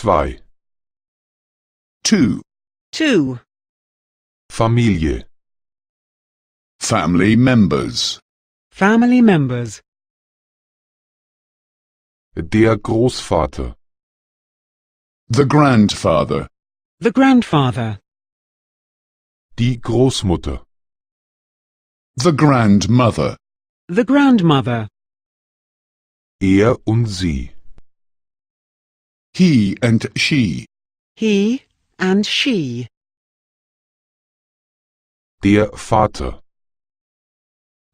2. 2. 2. Familie. Family members. Family members. Der Großvater. The grandfather. The grandfather. Die Großmutter. The grandmother. The grandmother. Er und sie. He and she. He and she. Der Vater.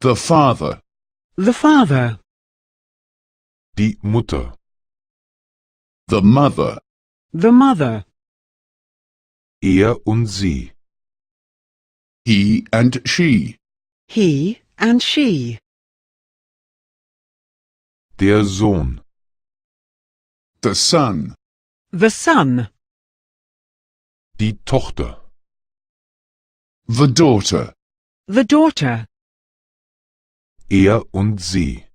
The father. The father. Die Mutter. The mother. The mother. Er und sie. He and she. He and she. Der Sohn. The son. The son. Die Tochter. The daughter. The daughter. Er und sie.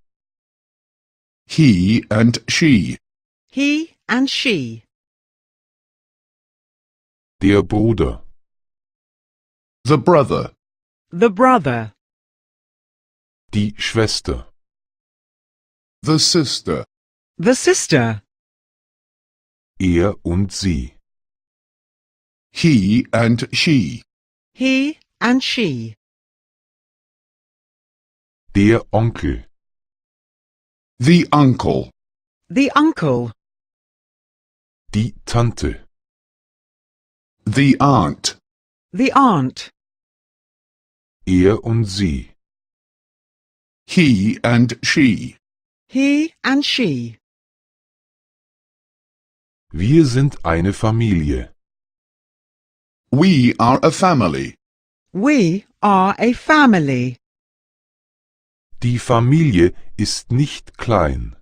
He and she. He and she. Der Bruder. The brother. The brother. Die Schwester. The sister. The sister. Er und sie. He and she. He and she. Der Onkel. The uncle. The uncle. Die Tante. The aunt. The aunt. Er und sie. He and she. He and she. Wir sind eine Familie. We are a family. We are a family. Die Familie ist nicht klein.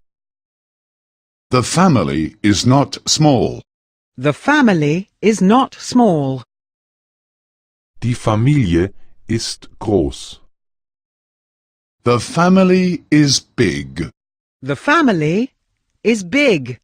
The family is not small. The family is not small. Die Familie ist groß. The family is big. The family is big.